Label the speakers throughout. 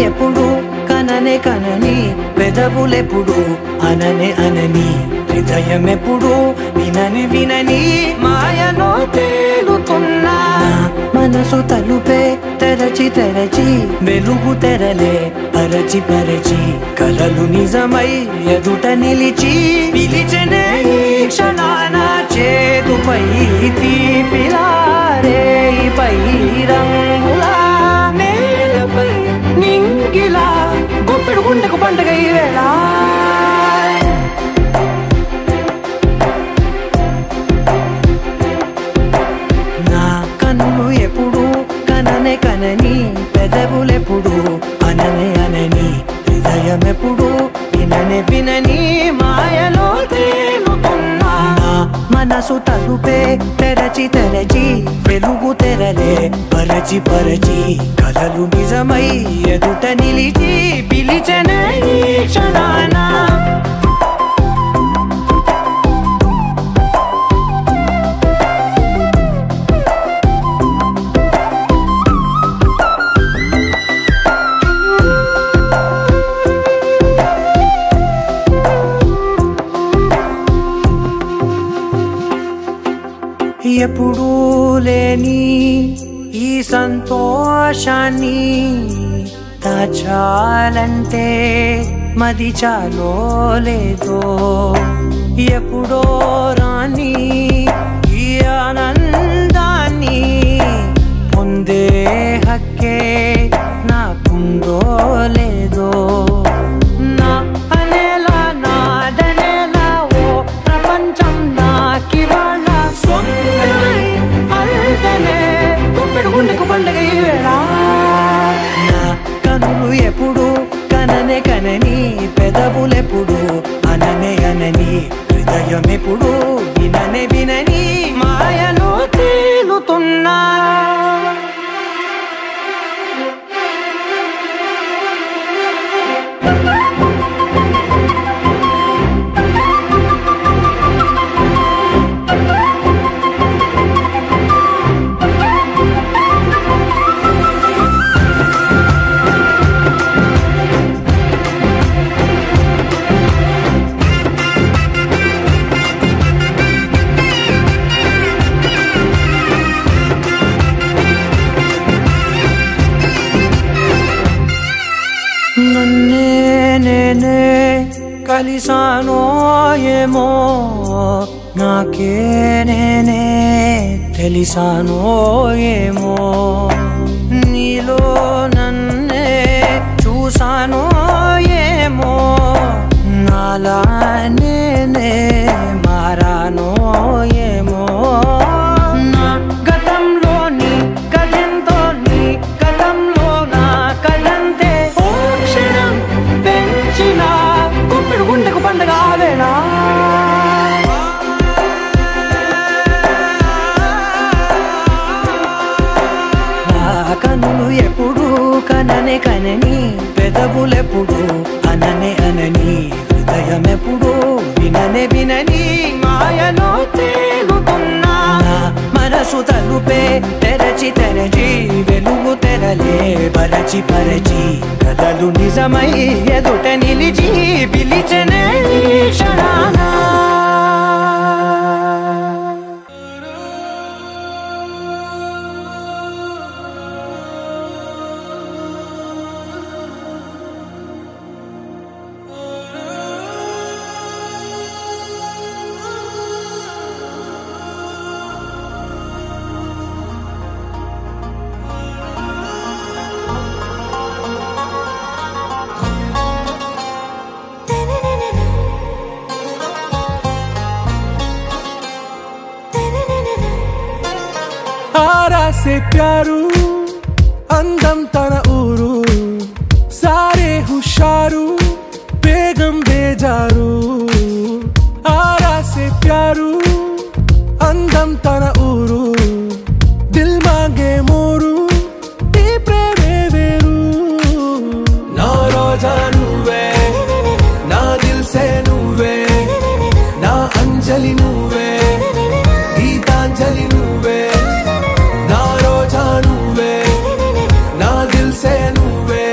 Speaker 1: ఎప్పుడు కననే కనని పెదవులెప్పుడు అననే అనని హృదయం ఎప్పుడు వినని వినని మాయలో తేలుతున్నా మనసు తలుపే తెరచి తెరచి వెలుగు తెరలే పరచి పరచి కలలు నిజమై ఎదుట నిలిచి పిలిచెనే ఈ క్షణాన చేతుపై తీపిలారేపై రంగులా నేలపై నింగిలా గుప్పెడు గుండెకు పండగ ఈ వేళ నా కన్ను ఎప్పుడు కననే కనని పెదవులెప్పుడు అననే అనని హృదయం ఎప్పుడు విననే వినని మాయలో తేలుతున్నా మనసు తలుపే తెరచి తెరచి వెలుగు తెరలే పరచి పరచి కలలు నిజమై ఎదుట నిలిచి పిలిచెనే ఈ క్షణాన ఎప్పుడూ లేని ఈ సంతోషాన్ని దాచాలంటే మది చాలో లేదో ఎప్పుడో రాని ఈ ఆనందాన్ని పొందే హక్కే నాకుందో లేదో నా అనేలా నాదనేలా ఓ ప్రపంచం నాకివాళ గుండెకు పండగ ఈ వేళ నా కనులు ఎప్పుడు కననే కనని పెదవులెప్పుడు అననే అనని హృదయం ఎప్పుడు విననే వినని మాయలో తేలుతున్నా నన్నే నేనే కలిసానో ఏమో నాకే నేనే తెలిసానో ఏమో నీలో నన్నే చూసానో ఏమో నాలా నేనే మారానో ఏమో నా గతంలోని కథంతో నీ గతంలో నా కథంతే గుప్పెడు గుండెకు పండగ ఆవేళ కన్నులు ఎప్పుడు కననే కనని పెదవులెప్పుడు అననే అనని హృదయం ఎప్పుడు విననే వినని మాయలో తేలుతున్నా మనసు తలుపే తెరచి తెరచి వెలుగు తెరలే పరచి పరచి కలలు నిజమై ఎదుట నిలిచి పిలిచెనే ఈ క్షణాన
Speaker 2: से प्यारू అందం తన ఊరు సారే హుషారు బేగం బేజారు ఆరా से प्यारू అందం తన ఊరు దిల్ మాంగే మోరు ఈ ప్రేమే వేరు నా రోజా నువ్వే నా దిల్ సే నువ్వే నా అంజలి నువ్వే గీతాంజలి నువ్వే నా రోజా నువ్వే నా దిల్ సే నువ్వే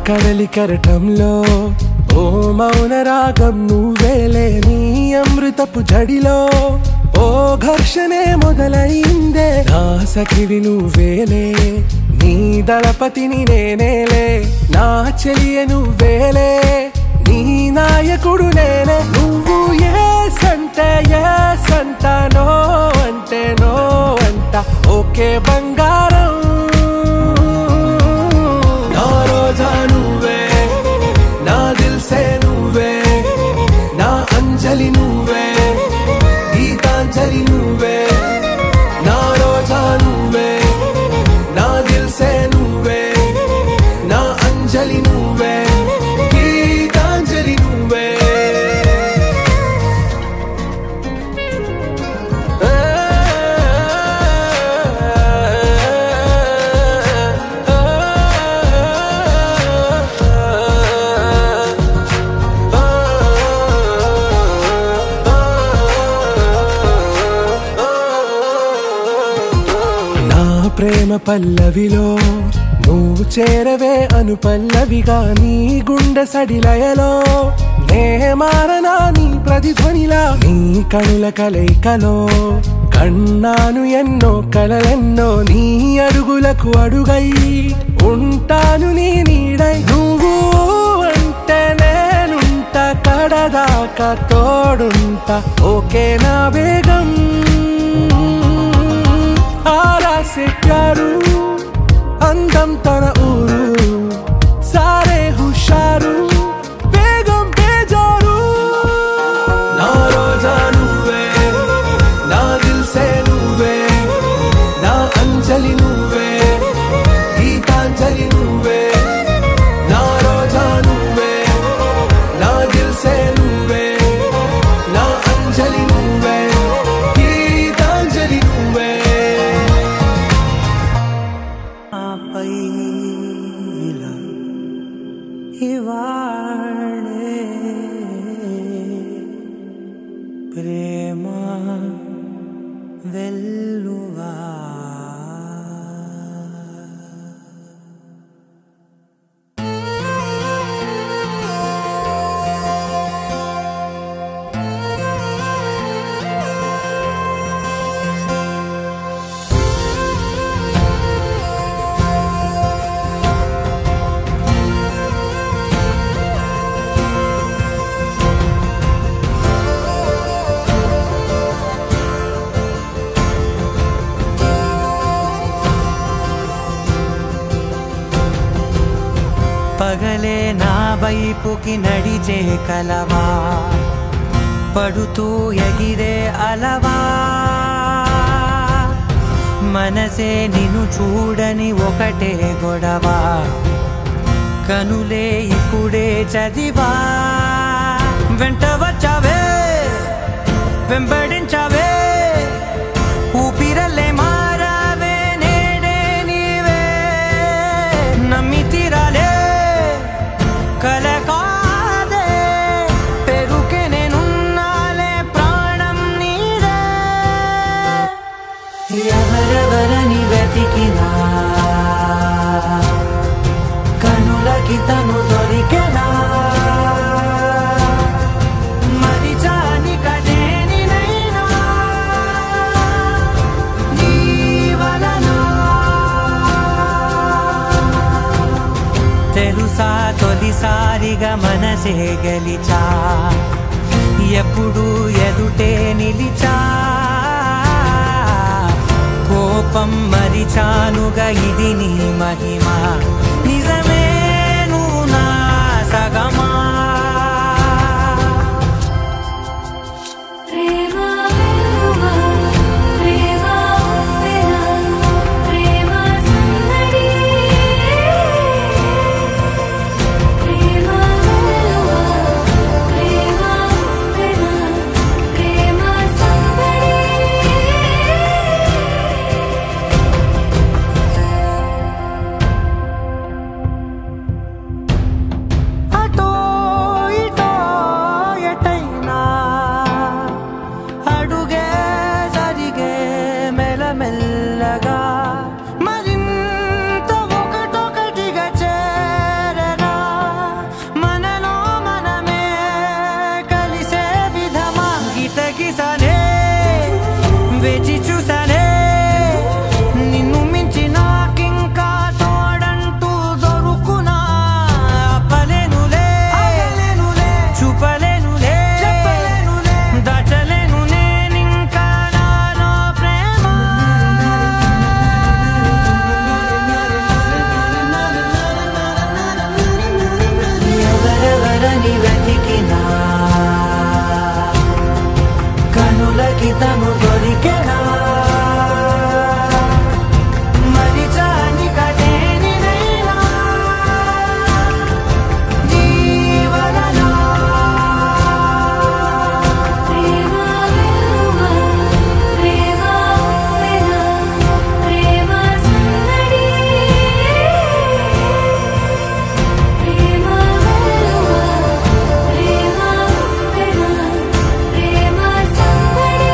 Speaker 2: కడలి కెరటంలో ఓ మౌన రాగం నువ్వేలే, నీ అమృతపు జడిలో ఓ ఘర్షణే మొదలైందే. నా సఖివి నువ్వేలే, నీ దళపతిని నేనేలే, నా చెలియ నువ్వేలే, నీ నాయకుడు నేనే. నువ్వు ఏ సంట నో అంటే నో అంట, ఓకే బంగారం. నా రోజా నువ్వే, నా దిల్సే నువ్వే, నా అంజలి నువ్వే, గీతాంజలి నువ్వే. నా రోజా నువ్వే, నా దిల్సే నువ్వే, నా అంజలి నువ్వే, గీతాంజలి నువ్వే. ప్రేమ పల్లవిలో నువ్వు చేరవే అను పల్లవిగా, నీ గుండె సడిలయలో నే మారనా నీ ప్రతిధ్వనిలా. నీ కనుల కలయికలో కన్నాను ఎన్నో కలలెన్నో, నీ అడుగులకు అడుగై ఉంటాను నీ నీడై. నువ్వు అంటే నేనుంట కడదాకా తోడుంటా, ఓకే నా బేగం. आरा से प्यारू అందం తన ఊరు, సారే హుషారు బేగం బేజారు. నా రోజా నువ్వే, నా దిల్సే నువ్వే, నా అంజలి నువ్వే, గీతాంజలి నువ్వే. నా రోజా నువ్వే, నా దిల్సే నువ్వే, నా అంజలి నువ్వే, గీతాంజలి నువ్వే. ఇవాళే ప్రేమ వెల్లువా. పగలే నా వైపుకి నడిచే కలవా, పడుతూ ఎగిరే అలవా. మనసే నిన్ను చూడని ఒకటే గొడవ, కనులే ఇప్పుడే చదివా. వెంట వచ్చావే, వెంబడించావే, ఊపిరల్లే మారావే, నేడే నీవే. నమ్మి తీరాలే కల కాదే, పెరుకే నేనున్నాలే, ప్రాణం నీదే. ఎవరెవరని వెతికినా కనులకి తను దొరికెనా, మరిచాని కదేనినైనా నీ వలన. తెలుసా తొలిసారిగా మనసే గెలిచా, ఎప్పుడు ఎదుటే నిలిచా. కోపం మరిచానుగా, ఇది నీ మహిమ, నిజమే నువ్వు నా సగమా. వేచి చూసానే నిన్ను మించి నాకింకా తోడంటూ దొరుకునా ఆపలేనులే చూపలేనులే దాచలేను నేనింకా నాలో ప్రేమ ఎవరెవరని వెతికినా కనులకి తను దొరికెనా మరిచాని కదేనినైనా జీవననా
Speaker 3: ప్రేమ వెలువ ప్రేమ వెన ప్రేమ సందడి ప్రేమ వెలువ ప్రేమ వెన ప్రేమ సందడి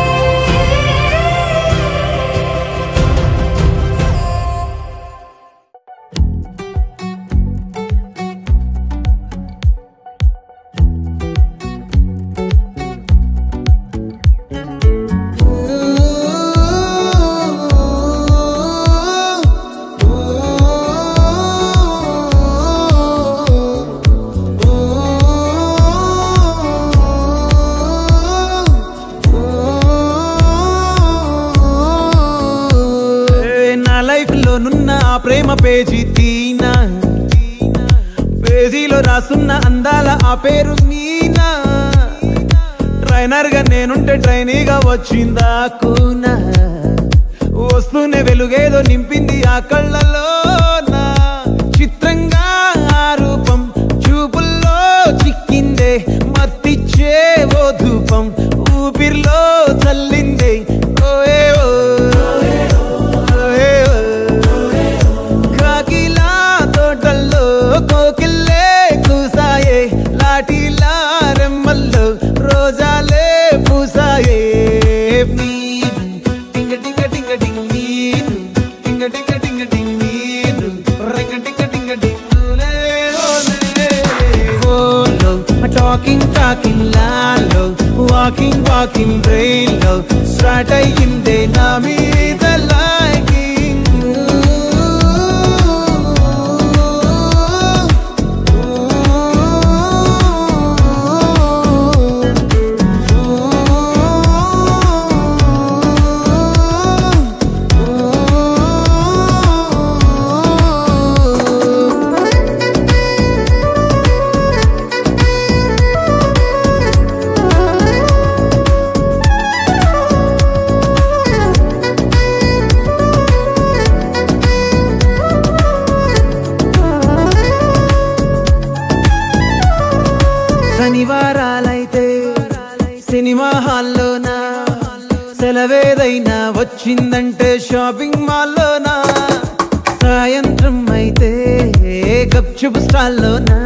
Speaker 1: నా లైఫ్ లో నున్న ఆ ప్రేమ పేజీ తీనా పేజీలో రాసున్న అందాల ఆ పేరు మీనా ట్రైనర్ గా నేనుంటే ట్రైనీగా వచ్చిందా కూనా వస్తూనే వెలుగేదో నింపింది ఆ కళ్ళలో నా చిత్రంగా ఆ రూపం చూపుల్లో చిక్కిందే మత్తిచ్చే ఓ ధూపం ఊపిరిలో చల్లిందే ఓయే ఓ కాకిలా తోటల్లో కోకిల్లే కూసాయే లాఠీలా రెమ్మల్లో రోజాలే పూసాయే టింగ టింగ టింగ టింగ్ నీరు టింగ టింగ టింగ టింగ్ నీరు రింగ టింగ టింగ టింగులే ఓలో టాకింగ్ లాలో వాకింగ్ బ్రెయిన్లో స్టార్ట్ అయ్యిందే నా మీద లైకింగ్ శనివారాలైతే సినిమా హాల్లోనా సెలవేదైనా వచ్చిందంటే షాపింగ్ మాల్లోనా సాయంత్రం అయితే గప్చుప్ స్టాల్లోనా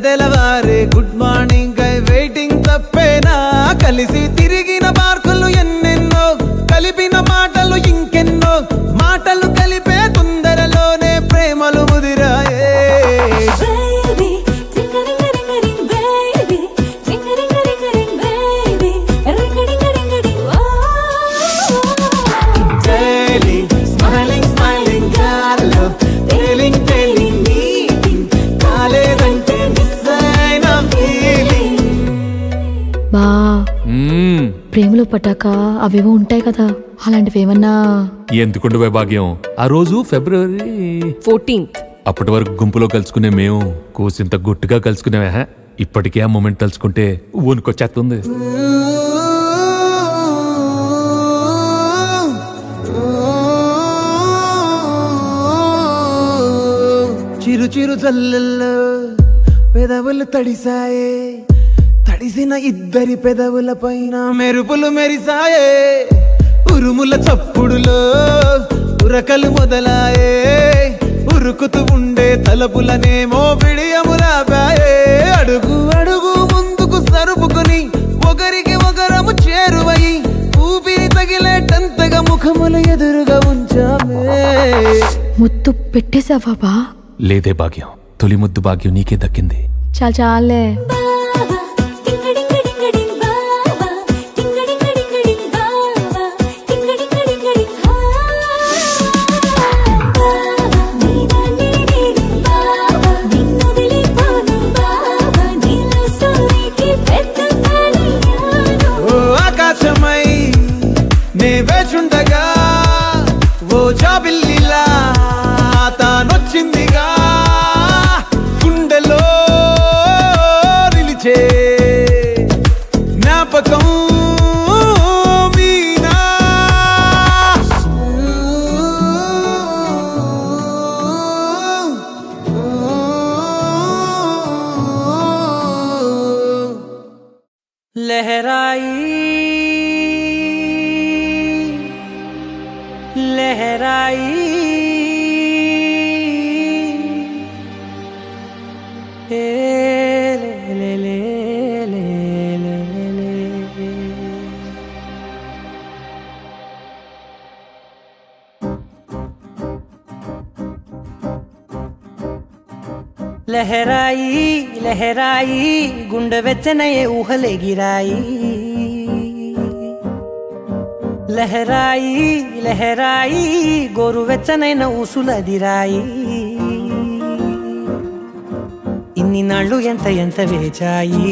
Speaker 1: తెలవారే గుడ్ మార్నింగ్ ఐ వెయిటింగ్ తప్పేనా కలిసి తిరిగిన పార్కులు ఎన్నెన్నో కలిపిన మాటలు ఇంకెన్నో మాటలు కలిపే తొందరలోనే ప్రేమలు ముదిరాయే
Speaker 3: baby ring ring ring baby ring ring ring ring baby ring ring ring ring
Speaker 1: daily smiling gallo telling meeting కాలేదంటే మిస్ అయిన ఫీలింగ్
Speaker 4: బా ప్రేమలో పట్టాక అవేవో ఉంటాయి కదా అలాంటివి ఏమన్నా
Speaker 5: ఎందుకుండు వైభాగ్యం ఆ రోజు ఫిబ్రవరి
Speaker 4: 14th
Speaker 5: అప్పటి వరకు గుంపులో కలుసుకునే మేము కోసింత గుట్టుగా కలుసుకునేవా ఇప్పటికే ఆ మూమెంట్ తలుచుకుంటే ఊనుకొచ్చేస్తుంది
Speaker 1: చిరు చిరు జల్లల్లో పెదవులు తడిసాయే తడిసిన ఇద్దరి పెదవుల పైన మెరుపులు మెరిసాయే ఉరుముల చప్పుడులో ఉరకలు మొదలాయే ఉరుకుతూ ఉండే తలపులనేమో బిడియములాపాయే అడుగు అడుగు ముందుకు సరుపుకుని ఒకరికి ఒకరము చేరువై ఊపిరి తగిలేటంతగా ముఖములు ఎదురుగా ఉంచామే
Speaker 4: ముద్దు పెట్టేశావా బా
Speaker 5: లేదే భాగ్యం తొలి ముద్దు భాగ్యం నీకే దక్కింది
Speaker 4: చాలే
Speaker 3: బాబా టింగ టింగ టింగ టింగ్ బాబా టింగ టింగ టింగ టింగ్ బాబా
Speaker 1: జాబిల్లిలా తానొచ్చిందిగా గుండెలో నిలిచే జ్ఞాపకం మీనా
Speaker 2: लहराई लहराई ले ले ले ले ले ले लहराई लहराई गुंड వెచ్చనయే ఊహలే గిరాయి లహరాయి లహరాయి గోరు వెచ్చనైన ఊసులదిరాయి ఇన్ని నాళ్ళు ఎంత ఎంత వేచాయి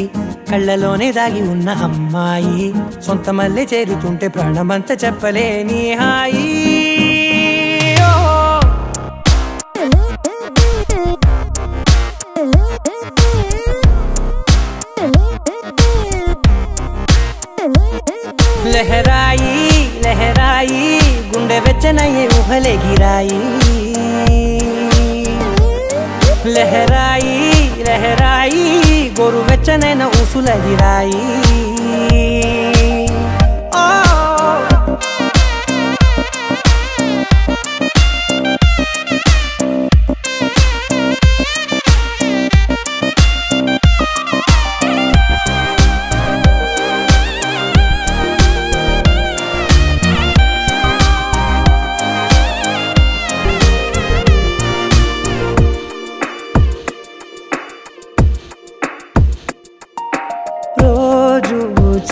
Speaker 2: కళ్ళలోనే దాగి ఉన్న అమ్మాయి సొంత మల్లె చేరుతుంటే ప్రాణమంత చెప్పలేని హాయి लहराई लहराई गुंडे వెచ్చనయే ఊహలే గిరాయి లహరాయి లహరాయి గోరు వెచ్చనైన ఊసులదిరాయి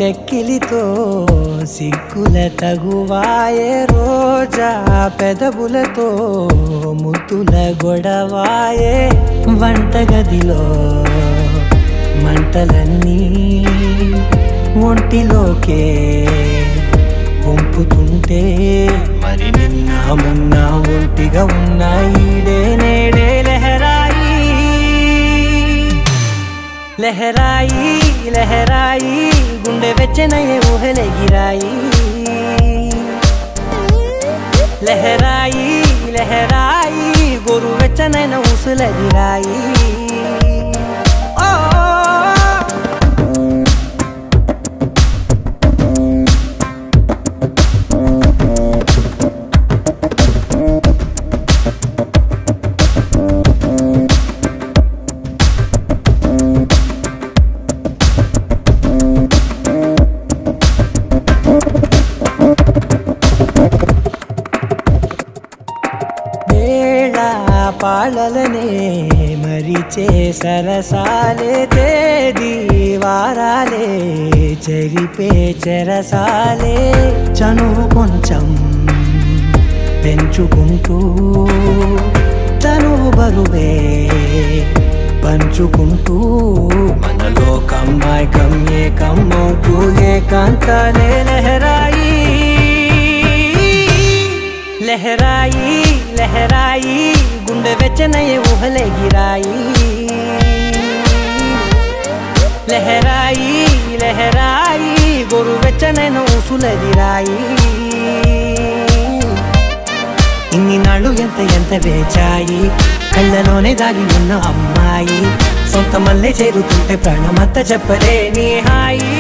Speaker 2: చెక్కిలితో సిగ్గుల తగువాయే రోజా పెదవులతో ముద్దుల గొడవాయే వంటగదిలో మంటలన్నీ ఒంటిలోకే వంపుతుంటే మరి నిన్న మొన్న ఒంటిగా ఉన్నాయి నేడే లహరాయి లహరాయి లహరాయి గుండె వెచ్చనయే ఊహలే గిరాయి లహరాయి లహరాయి గోరు వెచ్చనైన ఊసులదిరాయి పాలలనే మరిచే సరసాలే తేదీ వారాలే చెరిపే చెరసాలే చనువు కొంచెం పెంచుకుంటూ తనువు బరువే పంచుకుంటూ మనలో కమ్మాయికం ఏకమవుతూ ఏకాంతాలే లహరాయి లహరాయి లహరాయి గుండె వెచ్చనయే ఊహలే గిరాయి లహరాయి లహరాయి గోరు వెచ్చనైన ఊసులదిరాయి ఇన్ని నాళ్ళు ఎంత ఎంత వేచాయి కళ్ళలోనే దాగి ఉన్న అమ్మాయి సొంత మల్లె చేరుతుంటే ప్రాణమంత చెప్పలేని హాయి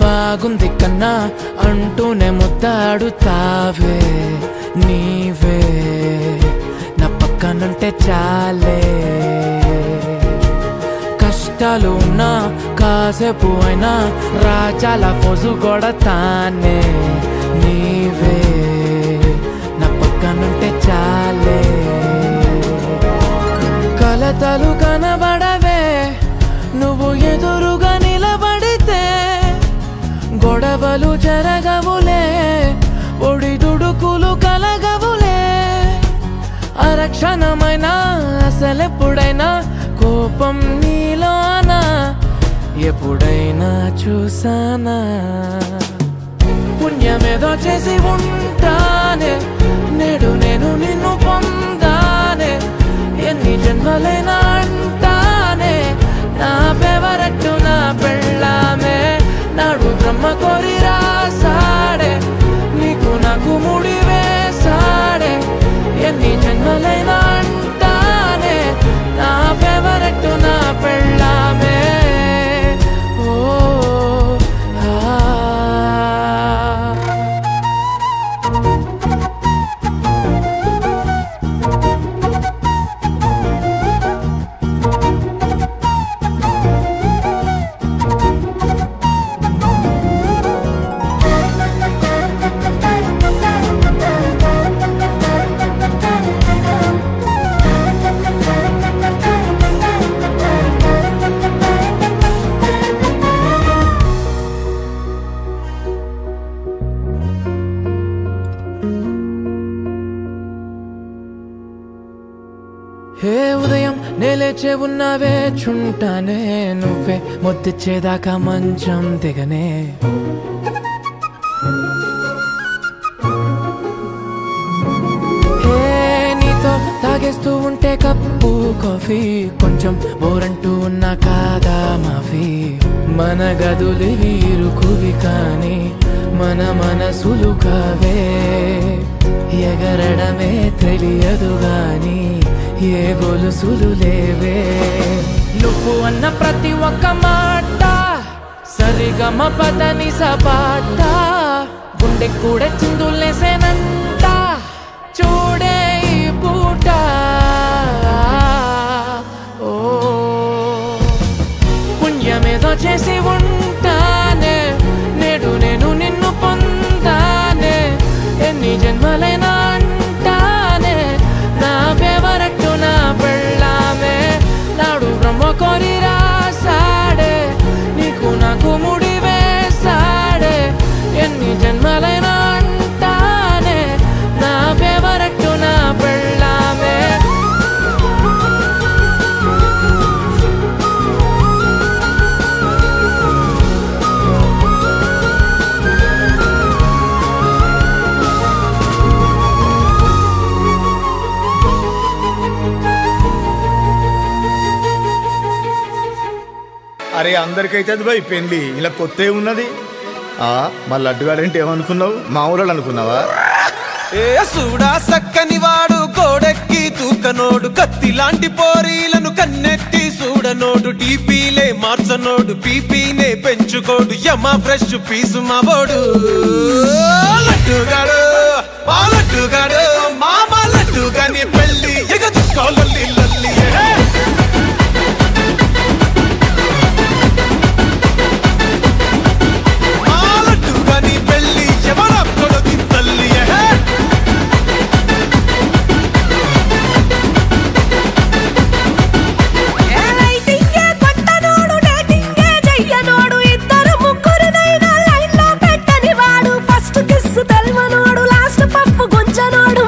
Speaker 6: బాగుంది కన్నా అంటూనే ముద్దాడుతావే నీవే నా పక్కనుంటే చాలే కష్టాలు ఉన్నా కాసేపు అయినా రాజాల ఫోజు కొడతానే నీవే నా పక్కనుంటే చాలే కలతలు కనబడవే నువ్వు ఎదురుగా నిలబడితే గొడవలు జరగవులే ఒడిదుడుకులు కలగవులే అరక్షణమైనా అసలెప్పుడైనా కోపం నీలోనా ఎప్పుడైనా చూసానా పుణ్యమేదో చేసి ఉంటానే నేడు నేను నిన్ను పొందానే ఎన్ని జన్మలైనా అంటానే నా ఫేవరెట్ నా పెళ్ళామే నాడు బ్రహ్మ కోరి రాసాడే నీకు నాకు ముడి వేసాడే ఎన్ని జన్మలైనా అంటానే నా ఫేవరెట్ నా పెళ్ళామే ఓ హే ఉదయం నేలేచే ఉన్నావే చుంటానే నువ్వే మొత్తిచ్చేదాకా మంచం దిగనే హే నీతో తాగేస్తూ ఉంటే కప్పు కాఫీ కొంచెం బోరంటూ ఉన్నా కాదా మాఫీ మన గదులివి ఇరుకువి కానీ మన మనసులు కావే ఎగరడమే తెలియదు గాని ఏ గొలుసులు లేవే నువ్వు అన్న ప్రతి ఒక్క మాట సరిగమ పదని సపాట గుండె కూడా చిందులేసేనంట చూడే ఈ పూట ఓ పుణ్యమేదో చేసి ఉంటానే నేడు నేను నిన్ను పొందానే ఎన్ని జన్మలైనా అంటానే నా ఫేవరెట్ నా పెళ్ళామే నాడు బ్రహ్మ కోరి రాసాడే నీకు నాకు ముడి వేసాడే ఎన్ని జన్మలైనా అంటానే నా ఫేవరెట్ నా పెళ్ళామే
Speaker 7: అరే అందరికైతే అది భయ్ పెళ్ళి ఇలా కొత్త ఉన్నది మా లడ్డుగాడంటే ఏమనుకున్నావు మా ఊళ్ళో అనుకున్నావా
Speaker 1: ఏ సూడా సక్కని వాడు కోడెక్కి తూకనోడు కత్తి లాంటి పోరీలను కన్నెత్తి చూడనోడు టీపీలే మార్చనోడు పీపీనే పెంచుకోడు యమ ఫ్రెష్ పీసు మాబోడు లడ్డుగాడు మా లడ్డుగాడు మామ లడ్డుగాని పెళ్ళి ఎగ చూసుకోవాలి లల్లి
Speaker 3: తెల్వనోడు లాస్ట్ పప్పు గుంజనోడు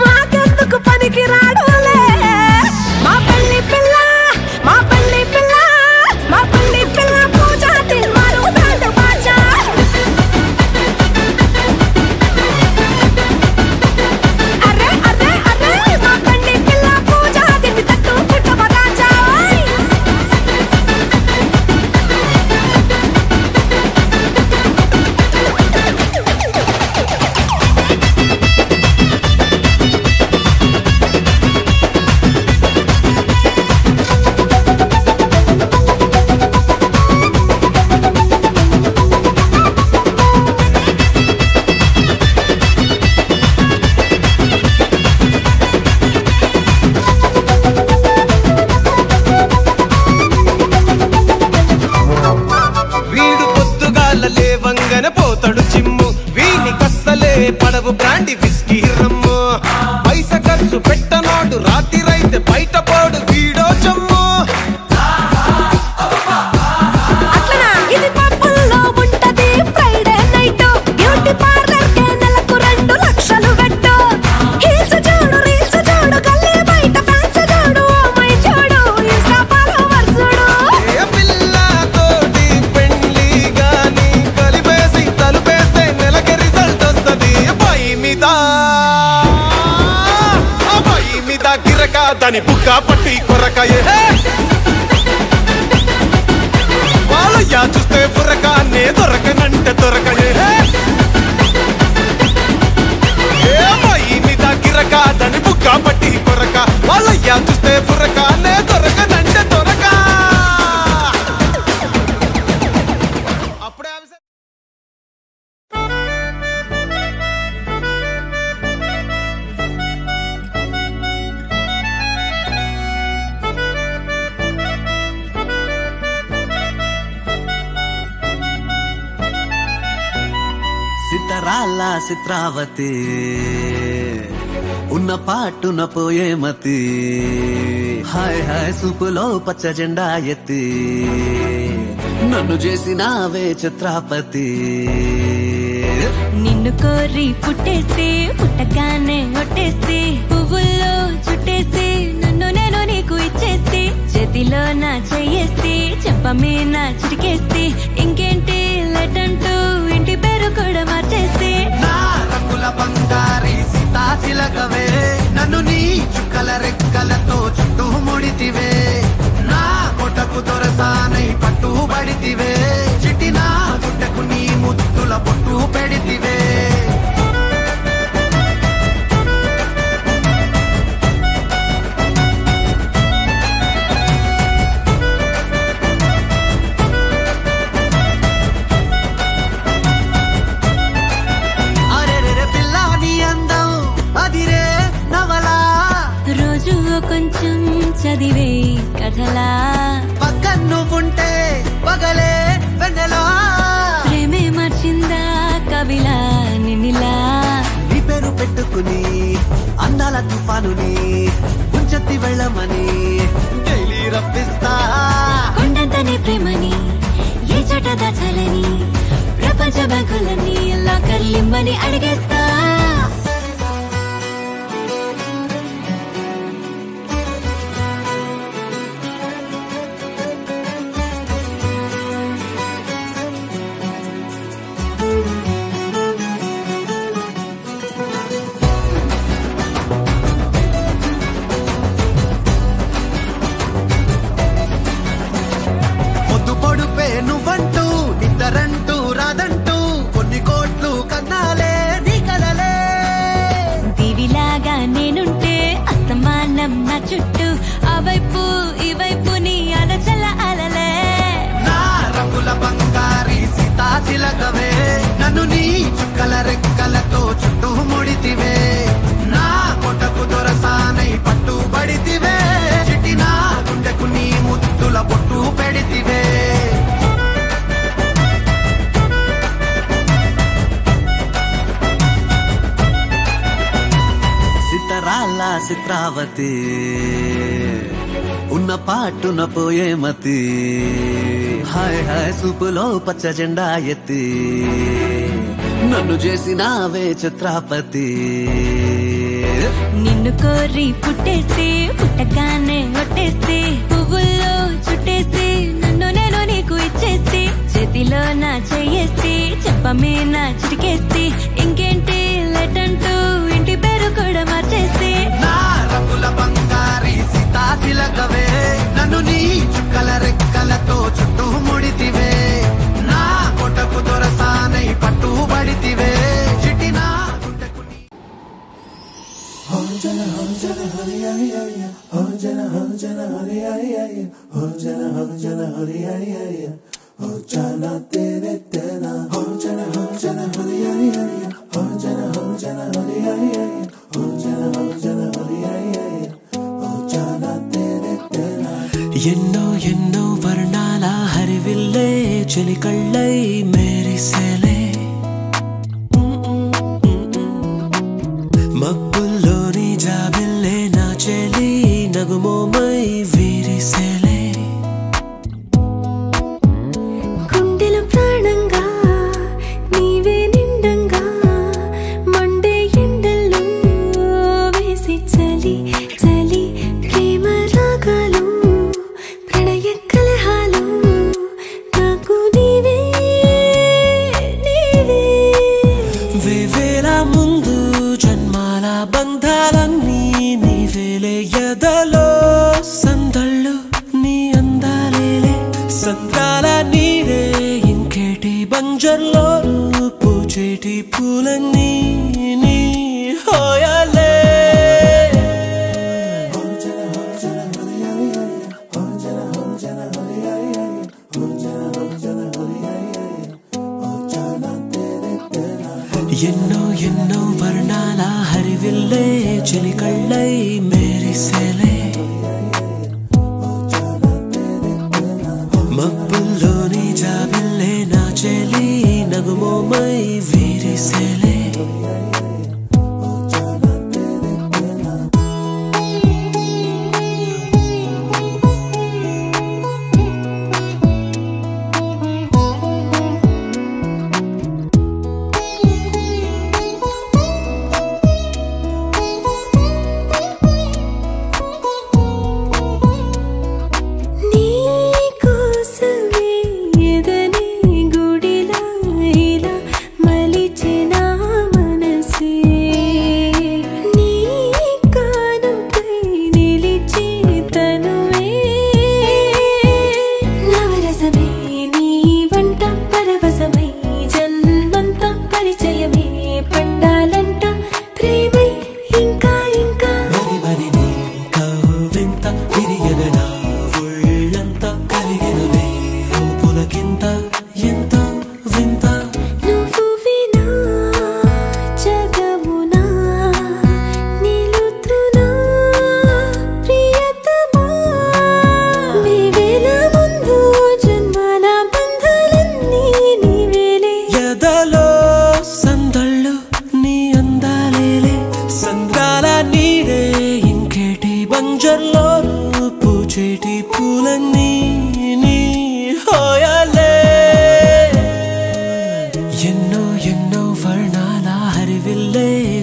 Speaker 1: పెట్టనోడు రాత్రిరైతే బయట పోడు వీడో జమ్ము
Speaker 3: అట్లనా ఇది పబ్బుల్లో ఉంటది ఫ్రైడే నైట్ బ్యూటీ పార్లర్ కే నెలకు 2 లక్షలు పెట్టు హిల్స్ చూడు రీల్స్ చూడు గల్లీ బయట ఫ్యాన్స్ చూడు ఓ మై చూడు ఇన్స్టా ఫాలోవర్స్ చూడు
Speaker 1: ఏ పిల్లతోటి పెళ్లి గాని కలిపేసి తలుపేస్తే నెలకి రిజల్ట్ వస్తది పై మీద గిరక దాని బుక్క పట్టి కొరకాయే వాళ్ళయ్యా చూస్తే బుర్రకానే దొరకనంటే దొరకయే పై మీద గిరక దాని బుక్క పట్టి కొరక వాళ్ళయ్యా చూస్తే బుర్రకానే దొరకనంటే దొరక అప్పుడే
Speaker 8: సితరాల చిత్రావతి ఉన్న పాటున పోయే మతి హాయ్ హాయ్ సూపులో పచ్చ జెండా ఎత్తి నన్ను చేసినావే చిత్రాపతి
Speaker 3: నిన్ను కోరి పుట్టేసి పుట్టగానే ఒట్టేసి పువ్వుల్లో చుట్టేసి నన్ను నేను నీకు ఇచ్చేసి చేతిలో నా చెయ్యేసి చెంప మీద చిటికేసి ఇంకేంటి లెటంటూ ఇంటి పేరు కూడా మార్చేసి
Speaker 8: నా రంగుల బంగారి సీతాచిలకవే నన్ను నీ చుక్కల రెక్కలతో చుట్టూ ముడితివే నా కొట్టకు దొరసానై పట్టు పడితివే చిట్టి నా గుడ్డకు నీ ముద్దుల పొట్టు పెడితివే
Speaker 3: కొంచెం చదివే కథలా
Speaker 8: పక్కన నువ్వుంటే పగలే వెన్నెలా
Speaker 3: ప్రేమే మార్చిందా కవిలా నిన్నిలా
Speaker 8: నీ పేరు పెట్టుకుని అందాల తుఫానుని ఉంచెత్తి వెళ్ళమని డైలీ రప్పిస్తా
Speaker 3: కొండంతని ప్రేమని ఏ చోట దాచాలని ప్రపంచ బ్యాంకులని లాకర్లిమ్మని అడిగేస్తా
Speaker 8: నువ్వంటూ నిద్దరంటూ రాదంటూ కొన్ని కోట్లు కన్నాలే నీ కలలే
Speaker 3: దివిలాగా నేనుంటే అస్తమానం నా చుట్టూ ఆ వైపు ఈ వైపు నీ అలచల అలలే
Speaker 8: నా రంగుల బంగారి సీతాచిలకవే నన్ను నీ చుక్కల రెక్కలతో చుట్టూ ముడితివే నా కొట్టకు దొరసానై పట్టు పడితివే చిట్టి నా గుండెకు నీ ముద్దుల పొట్టు పెడితివే సితరాల చిత్రావతి ఉన్న పాటున పోయే మతి హాయ్ హాయ్ సూపులో పచ్చ జెండా ఎత్తి నన్ను చేసినావే చిత్రాపతి
Speaker 3: నిన్ను కోరి పుట్టేసి పుట్టగానే ఒట్టేసి పువ్వుల్లో చుట్టేసి నన్ను నేను నీకు ఇచ్చేసి చేతిలో నా చెయ్యేసి చెంప మీద చిటికేసి ఇంకేంటి లెటంటూ ఇంటి పేరు కూడా మార్చేసి
Speaker 8: నా రంగుల బంగారి సీతాచిలకవే నన్ను నీ చుక్కల రెక్కలతో చుట్టూ ముడితివే నా కొట్టకు దొరసానై పట్టు పడితివే చిట్టి నా గుండెకు
Speaker 2: ఎన్నో ఎన్నో వర్ణాల హరివిల్లే చెలికళ్ళై మేరిసేలే మబ్బుల్లోని జాబిల్లే
Speaker 9: సంద్రాలన్నీ నీవేలే ఎదలో సందళ్ళు నీ అందాలేలే సంద్రాల నీరే ఇంకేటి బంజర్లో పూచేటి పూలన్నీ నీ హోయాలే ఎన్నో ఎన్నో వర్ణాల హరివిల్లే చెలికళ్ళై మేరిసేలే మబ్బుల్లోని జాబిల్లే నా చెలి నగుమోమై వీరిసేలే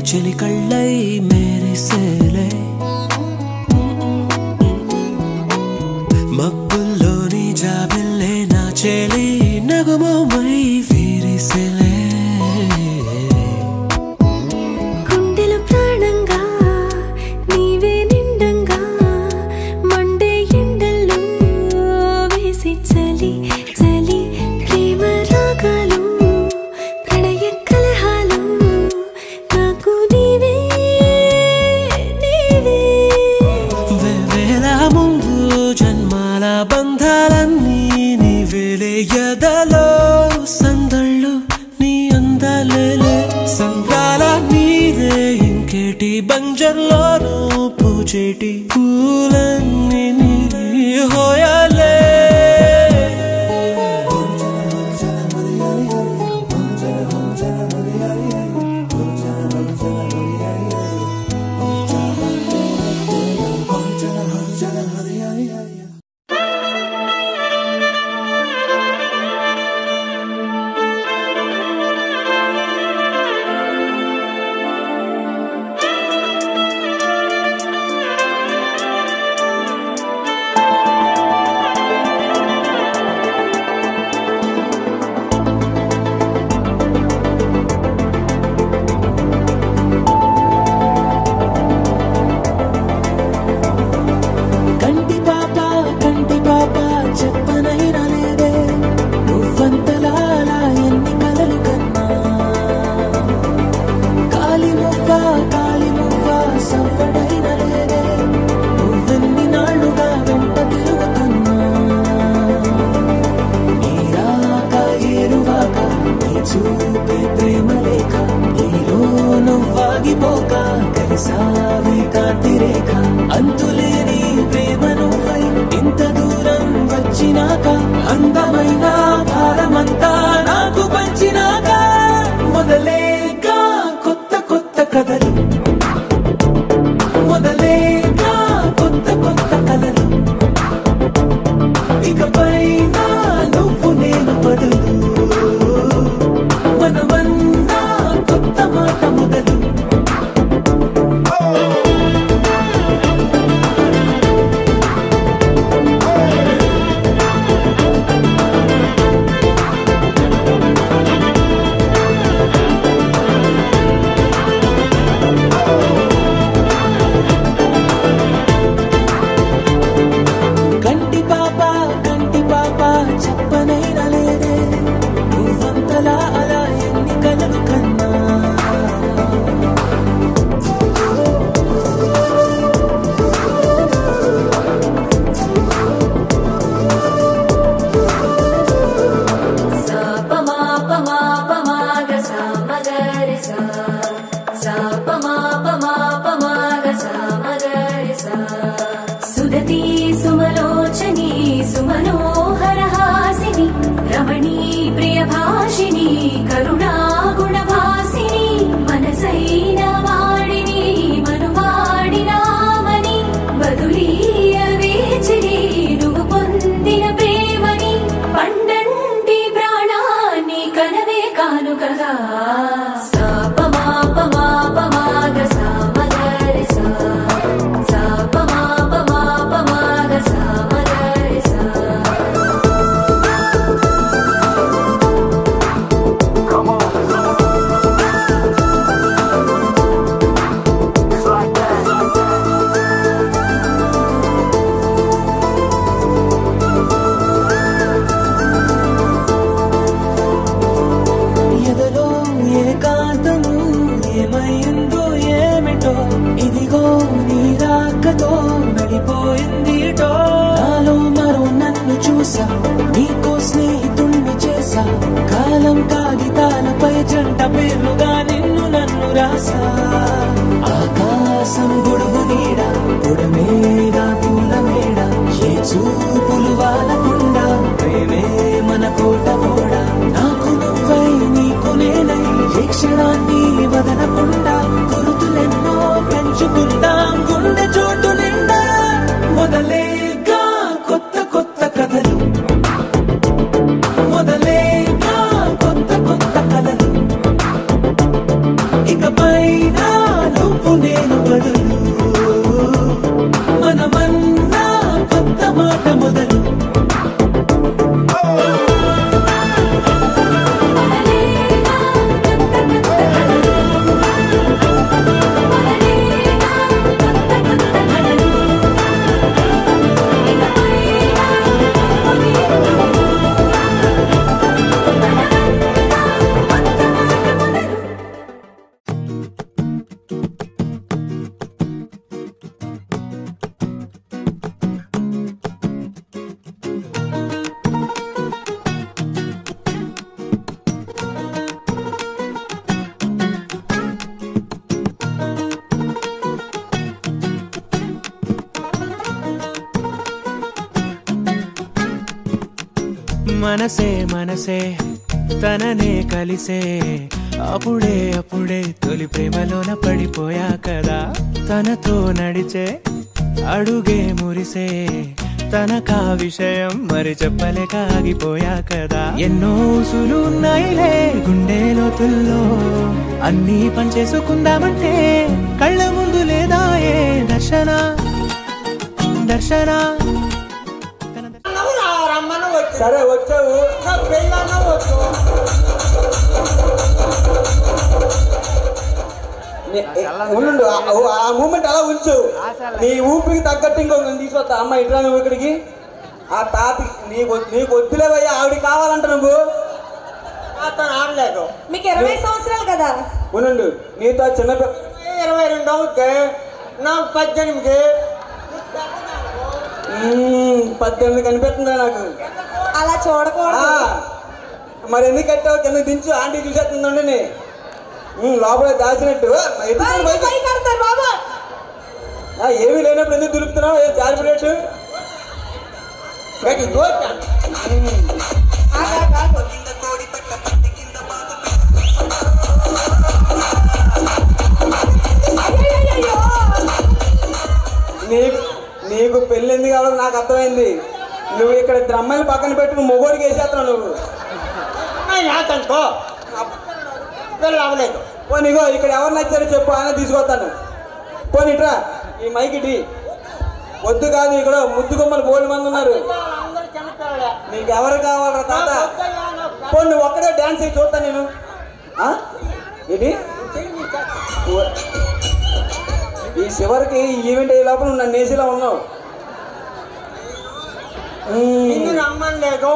Speaker 9: చెలికళ్ళై మేరిసేలే మబ్బుల్లోని జాబిల్లే నా చెలి నగుమోమై వీరిసేలే
Speaker 3: గుండెల ప్రాణంగా నీవే నిండంగా మండే ఎండల్లో వేసి చలి చలి ప్రేమ రాగాలు ప్రణయ కలహాలు నాకు నీవే నీవే
Speaker 9: వేవేల ముందు జన్మాల బంధాలన్నీ నీవేలే ఎదలో సందళ్ళు నీ అందాలేలే సంద్రాల నీరే ఇంకేటి బంజర్లోనూ పూచేటి పూలన్నీ నీ హోయాలే అంతులేని ప్రేమ నువ్వై ఇంత దూరం వచ్చినాక అందమైన భారమంతా నాకు పంచినాక మొదలేగా కొత్త కొత్త కథలు మొదలేగా కొత్త కొత్త కలలు ఇకపైన నువ్వు నేను బదులు మనమన్నా కొత్త మాట మొదలు
Speaker 3: సుమతి సుమలోచని సుమనోహరహాసిని రమణీ ప్రియభాషిణి కరుణా గుణభాసిని మనసైన వాడిని మనువాడినామని బదులీయ వేచిని నువ్వు పొందిన ప్రేమని పండంటి ప్రాణాన్ని కనవే కానుకగా సాపమాపమాపమాగ సామగరి సా సాపమాపమాపమాగ సామగరి సా
Speaker 9: ఎదలో ఏకాంతము ఏమైందో ఏమిటో ఇదిగో నీ రాకతో వెళ్ళిపోయిందిటో నాలో మరో నన్ను చూసా నీకో స్నేహితుణ్ణి చేసా కాలం కాగితాలపై జంట పేర్లుగా నిన్ను నన్ను రాసా ఆకాశం గొడుగు నీడ గుడమేడ పూల మేడ ఏ చూపులు వాళ్ళకుండా ప్రేమే మన కోట కూడా నాకు నువ్వై నీకు నేనై ఏ క్షణాన్ని వదలకుండా గుర్తులెన్నో పెంచుకుందాం గుండె చోటు నిండా మొదలేగా కొత్త కొత్త కథలు మొదలేగా కొత్త కొత్త కథలు ఇకపైన నువ్వు నేను బదులు మనమన్నా కొత్త మాట మొదలు మనసే మనసే తననే కలిసే అప్పుడే అప్పుడే తొలి ప్రేమలోన పడిపోయా కదా తనతో నడిచే అడుగే మురిసే తనకా విషయం మరి చెప్పలేక ఆగిపోయా కదా ఎన్నో ఊసులు ఉన్నాయిలే గుండె లోతుల్లో అన్నీ పనిచేసుకుందామంటే కళ్ళ ముందు లేదా ఏ దర్శన దర్శన
Speaker 10: సరే వచ్చావు ఉండు ఆ మూమెంట్ అలా ఉంచు నీ ఊపిరికి తగ్గట్టు ఇంకొక తీసుకొస్తా అమ్మ ఇట్లా నువ్వు ఇక్కడికి ఆ తాతి నీకు వద్దులేవయ్యా ఆవిడ కావాలంట నువ్వు ఆడలేదు
Speaker 11: మీకు 20 సంవత్సరాలు కదా
Speaker 10: ఉండు నీతో చిన్న
Speaker 11: 22 అవుతే నాకు 18
Speaker 10: కనిపిస్తుందా నాకు
Speaker 11: అలా చూడకూడదు
Speaker 10: మరి ఎందుకు కట్టావు కింద దించు ఆంటీ చూసేస్తుందండి లోపల దాచినట్టు ఏమీ లేనప్పుడు ఎందుకు దులుపుతున్నావు జారిపడేట్టు నీకు పెళ్ళి ఎందుకు కావాలో నాకు అర్థమైంది నువ్వు ఇక్కడ ఇద్దరు అమ్మాయిలు పక్కన పెట్టి నువ్వు మొగోడికి వేసేస్తున్నావు నువ్వు అవ్వలేదు పోనీగో ఇక్కడ ఎవరు నచ్చారో చెప్పు ఆయన తీసుకొస్తాను పోనీట్రా ఈ మైకిటి వద్దు కాదు ఇక్కడ ముద్దు కొమ్మలు 3 మంది ఉన్నారు నీకు ఎవరు కావాలరా తాత పో నువ్వు ఒక్కడే డాన్స్ అయ్యి చూస్తాను నేను ఏంటి ఈ చివరికి ఈవెంట్ అయ్యే లోపల నన్ను నేసిలా ఉన్నావు
Speaker 11: రమ్మలేదు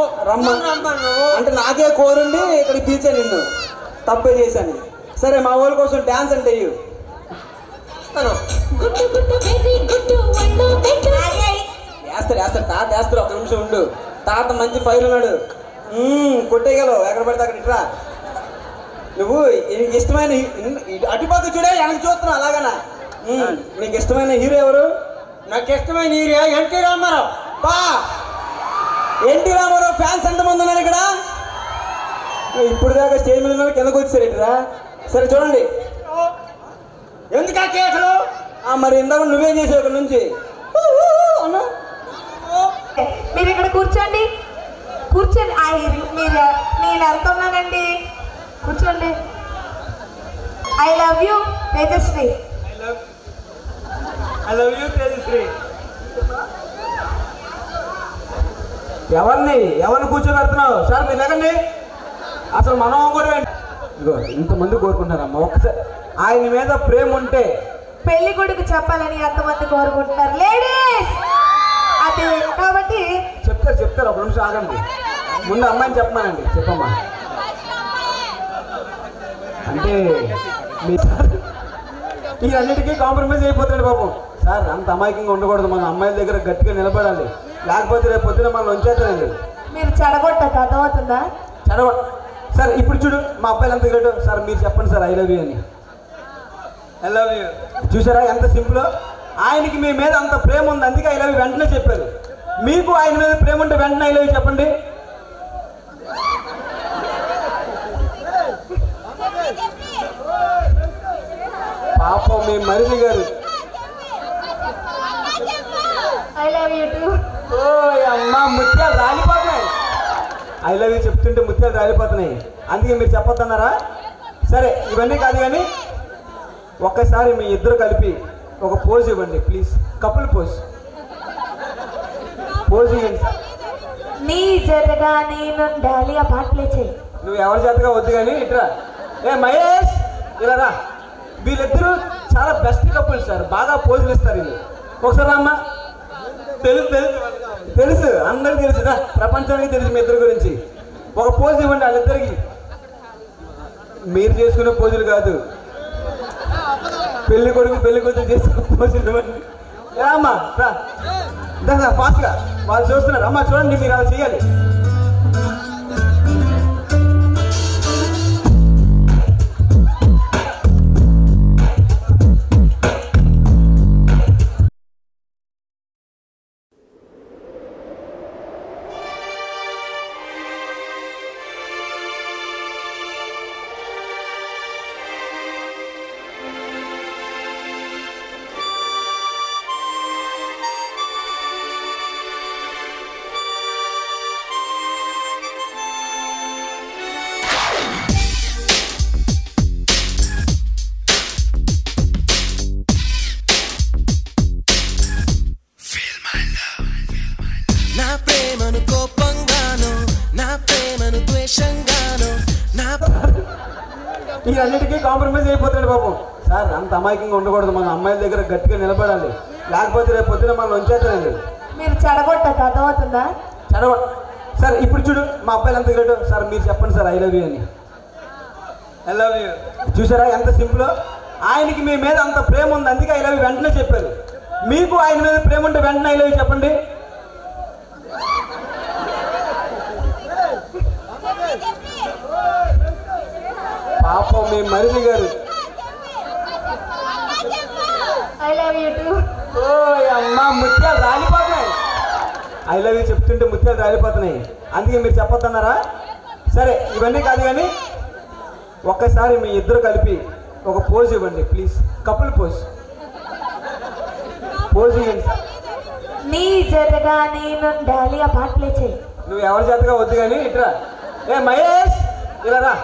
Speaker 10: అంటే నాకే కోరుండి ఇక్కడ పిలిచాను నిన్ను తప్పే చేశాను సరే మా ఊళ్ళ కోసం డాన్స్ అంటే వేస్తాడు తాత వేస్తాడు ఒక నిమిషం ఉండు తాత మంచి ఫైర్ ఉన్నాడు కొట్టేయగలవు ఎక్కడ పడితే అక్కడ ఇట్రా నువ్వు నీకు ఇష్టమైన అటుపక్క చూడే వెనక్కి చూస్తున్నావు అలాగనా నీకు ఇష్టమైన హీరో ఎవరు నాకు ఇష్టమైన హీరో ఎన్టీ రామారావు. బా ఎన్టీ రామారావు ఫ్యాన్స్ ఎంతమంది ఉన్నారు ఇక్కడ? ఇప్పుడు దాకా స్టేజ్ మీద ఉన్న కిందకు వచ్చారు ఇట్రా. సరే చూడండి, ఎందుకు ఆ కేకలు? మరి ఇందాక నువ్వేం చేసావు ఇక్కడ నుంచి? అన్నా
Speaker 11: మీరు ఇక్కడ కూర్చోండి, కూర్చోండి. మీరు నేను వెళ్తున్నానండి, కూర్చోండి. I love you Tejasri.
Speaker 10: I love you Tejasri. ఎవరిని కూర్చోబెడుతున్నావు? సార్ మీరు లేకండి. అసలు మనం కూడా ఇగో ఇంతమంది కోరుకుంటున్నారమ్మా. ఒక్కసారి ఆయన మీద ప్రేమ ఉంటే
Speaker 11: పెళ్లి కొడుకు చెప్పాలని ఎంతమంది కోరుకుంటున్నారు లేడీస్. అది కాబట్టి
Speaker 10: చెప్తారు. ఒక నిమిషం ఆగండి. ముందు అమ్మాయిని చెప్పమానండి. చెప్పమ్మా. అంటే మీ సార్ ఈయన్నిటికీ కాంప్రమైజ్ అయిపోతాడు బాబు. సార్ అంత అమాయకంగా ఉండకూడదు, మన అమ్మాయిల దగ్గర గట్టిగా నిలబడాలి, లేకపోతే రేపు పొద్దున మనం ఉంచేస్తానండి.
Speaker 11: మీరు చెడగొట్టక అర్థమవుతుందా?
Speaker 10: సార్ ఇప్పుడు చూడు, మా అబ్బాయిలు ఎంత గ్రేట్. సార్ మీరు చెప్పండి సార్ ఐ లవ్ యూ అని. I love you. చూసారా ఎంత సింపుల్? ఆయనకి మీ మీద అంత ప్రేమ ఉంది, అందుకే ఐ లవ్ యూ వెంటనే చెప్పారు. మీకు ఆయన మీద ప్రేమ ఉంటే వెంటనే ఐ లవ్ యూ చెప్పండి. పాపం మీ మరిది గారు.
Speaker 11: I love you too.
Speaker 10: ఓ అమ్మా, ముత్యాలు రాలిపోతున్నాయి. ఐ లవ్ యూ చెప్తుంటే ముత్యాలు రాలిపోతున్నాయి, అందుకే మీరు చెప్పొద్దన్నారా? సరే ఇవన్నీ కాదు కానీ ఒక్కసారి మీ ఇద్దరు కలిపి ఒక పోజ్ ఇవ్వండి ప్లీజ్. కపుల్ పోజ్ ఇవ్వండి సార్.
Speaker 11: నీ జరగా నేనుండాలి ఆ పాట ప్లే చేయి.
Speaker 10: నువ్వు ఎవరి చేతగా వద్దు కానీ ఇట్రా. మహేష్ ఇలా రా. వీళ్ళిద్దరూ చాలా బెస్ట్ కపుల్ సార్, బాగా పోజులు ఇస్తారు వీళ్ళు. ఒకసారి అమ్మా. తెలుసు అందరికి తెలుసుదా, ప్రపంచానికి తెలుసు మీ ఇద్దరు గురించి. ఒక పోజ్ ఇవ్వండి వాళ్ళిద్దరికి. మీరు చేసుకునే పోజులు కాదు, పెళ్లి కొడుకు పెళ్లి కూతురు చేసుకునే పోజులు ఇవ్వండి. అమ్మా రా ఫాస్ట్గా, వాళ్ళు చూస్తున్నారు. అమ్మా చూడండి, మీరు అలా చేయాలి. ఈయన్నిటికీ కాంప్రమైజ్ అయిపోతాడు బాబు. సార్ అంత అమాయకంగా ఉండకూడదు, మన అమ్మాయిల దగ్గర గట్టిగా నిలబడాలి, లేకపోతే రేపు పొద్దున మనం ఉంచేస్తానండి.
Speaker 11: మీరు చెడగొట్టక అర్థమవుతుందా?
Speaker 10: సార్ ఇప్పుడు చూడు, మా అబ్బాయిలు ఎంత గ్రేట్. సార్ మీరు చెప్పండి సార్ ఐ లవ్ యూ అని. I love you. చూసారా ఎంత సింపుల్? ఆయనకి మీ మీద అంత ప్రేమ ఉంది, అందుకే ఐ లవ్ యూ వెంటనే చెప్పారు. మీకు ఆయన మీద ప్రేమ ఉంటే వెంటనే ఐ లవ్ యూ చెప్పండి. పాపం మీ మరిది గారు.
Speaker 11: I love you too.
Speaker 10: ఓ అమ్మా, ముత్యాలు రాలిపోతున్నాయి. ఐ లవ్ యూ చెప్తుంటే ముత్యాలు రాలిపోతున్నాయి, అందుకే మీరు చెప్పొద్దన్నారా? సరే ఇవన్నీ కాదు కానీ ఒక్కసారి మీ ఇద్దరు కలిపి ఒక పోజ్ ఇవ్వండి ప్లీజ్. కపుల్ పోజ్ ఇవ్వండి సార్.
Speaker 11: నీ జరగా నేనుండాలి ఆ పాట ప్లే చేయి.
Speaker 10: నువ్వు ఎవరి చేతగా వద్దు కానీ ఇట్రా. మహేష్ ఇలా రా.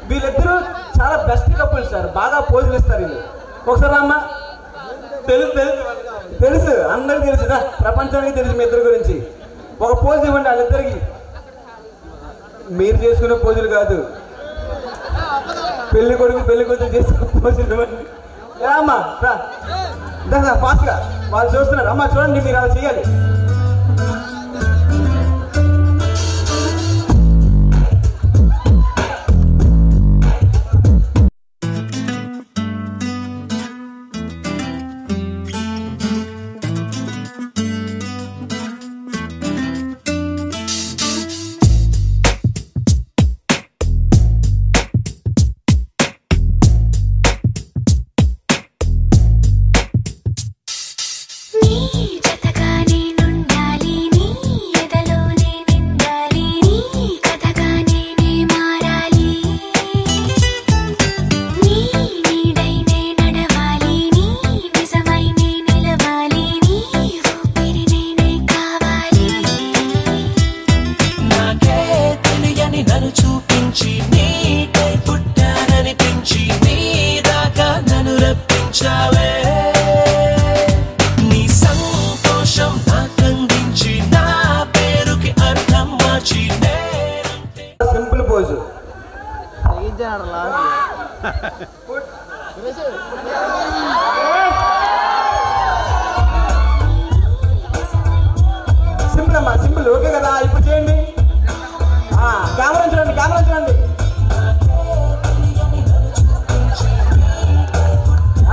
Speaker 10: వీళ్ళిద్దరూ చాలా బెస్ట్ కపుల్ సార్, బాగా పోజులు ఇస్తారు వీళ్ళు. ఒకసారి అమ్మా. తెలుసు అందరికి తెలుసుదా, ప్రపంచానికి తెలుసు మీ ఇద్దరు గురించి. ఒక పోజ్ ఇవ్వండి వాళ్ళిద్దరికి. మీరు చేసుకునే పోజులు కాదు, పెళ్లి కొడుకు పెళ్లి కూతురు చేసుకునే పోజులు ఇవ్వండి. అమ్మా రా ఫాస్ట్గా, వాళ్ళు చూస్తున్నారు. అమ్మా చూడండి, మీరు అలా చేయాలి.
Speaker 12: Me
Speaker 10: సింపుల్ అమ్మా, సింపుల్. ఓకే కదా? ఇప్పుడు చేయండి. కెమెరా చూడండి, కెమెరా చూడండి.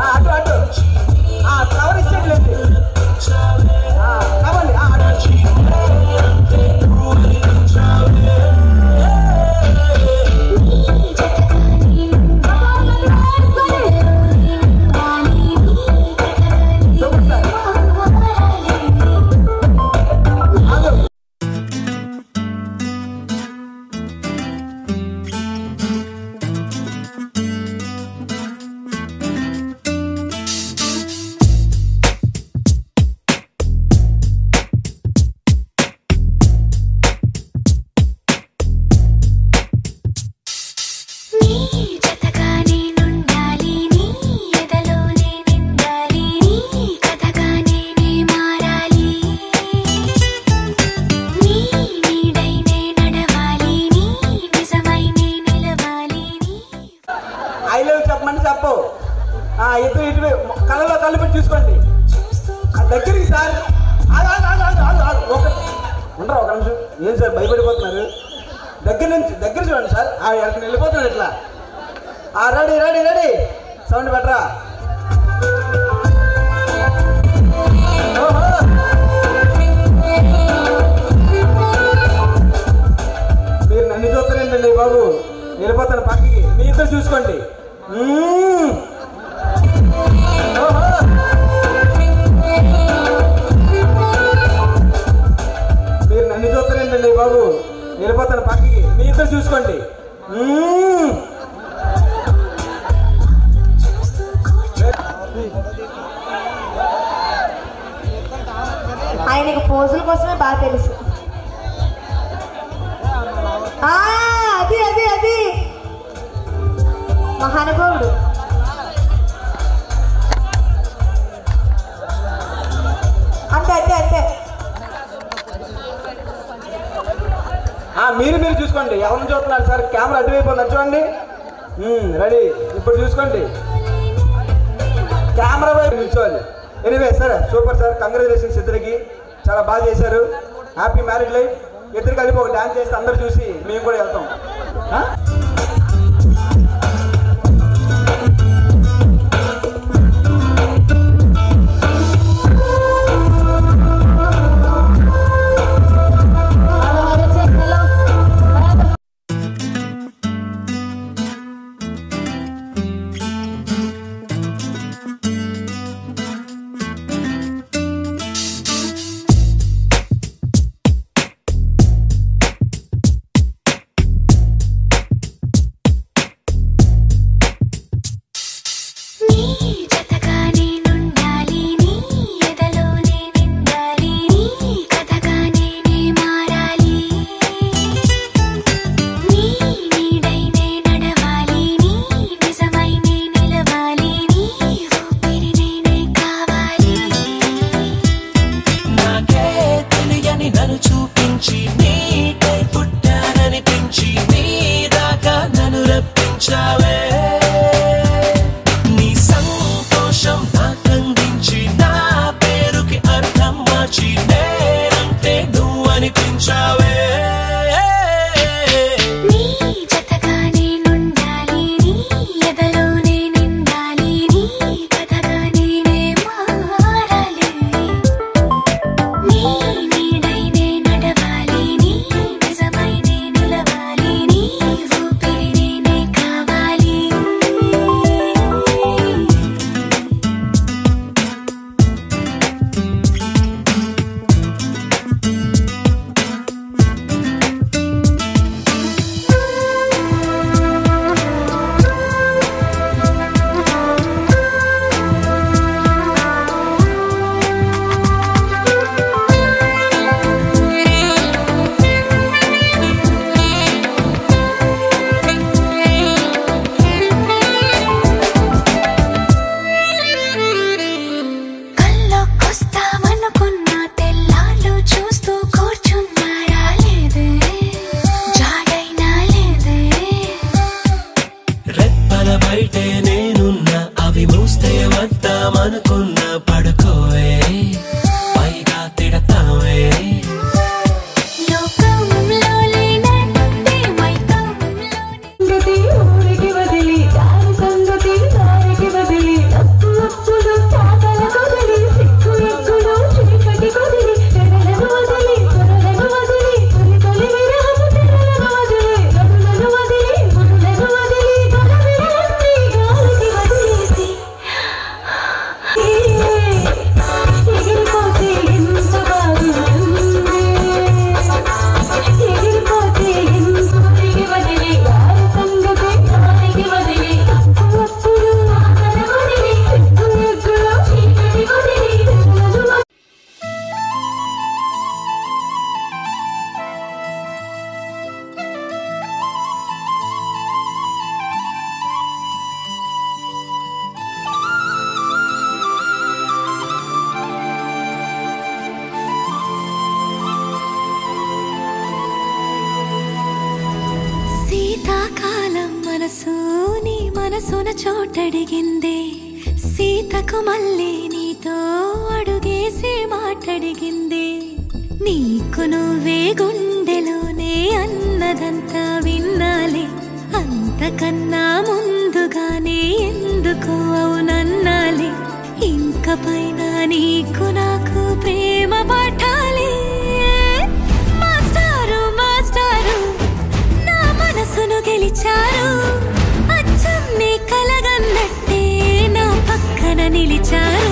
Speaker 10: అటు అటు కవర్ ఇచ్చేట్లేదు. కావాలి ఇటు కళ్ళలో కళ్ళు పెట్టి చూసుకోండి. దగ్గరికి సార్ ఉండరా ఒక నిమిషం. ఏం సార్ భయపడిపోతున్నారు? దగ్గర చూడండి సార్. ఎక్కడికి వెళ్ళిపోతున్నారు ఇట్లా. Ready ready ready. సౌండ్ పెట్టరా. మీరు నన్ను చూస్తారండి బాబు. వెళ్ళిపోతాను పక్కకి. మీ ఇద్దరు చూసుకోండి. మీరు నన్ను చూస్తారండి బాబు. వెళ్ళిపోతాను పక్కకి. మీ ఇద్దరు చూసుకోండి.
Speaker 11: ఆయనకు పోజుల కోసమే బాగా తెలుసు. అది అది అది మహానుభావుడు. అంతే అంతే అంతే.
Speaker 10: మీరు చూసుకోండి. ఎవరిని చూస్తున్నారు సార్? కెమెరా అటువైపోయింది. చూడండి. రెడీ. ఇప్పుడు చూసుకోండి. కెమెరా వైపు నిల్చోవాలి. Anyway sir, super sir. Congratulations ఇద్దరికి. చాలా బాగా చేశారు. Happy marriage life. ఇద్దరు కలిపి ఒక డాన్స్ చేస్తే అందరూ చూసి మేము కూడా వెళ్తాం.
Speaker 3: మనసు నీ మనసున చోటడిగిందే సీతకు మళ్ళీ నీతో అడుగేసి మాటడిగిందే నీకు నువ్వే గుండెలోనే అన్నదంతా విన్నాలే అంతకన్నా ముందుగానే ఎందుకు అవునన్నాలే ఇంక పైన నీకు నాకు ప్రేమ పాఠాలే మాస్టారు మాస్టారు నా మనసును గెలిచారు అచ్చం నీ కలగన్నట్టే నా పక్కన నిలిచారు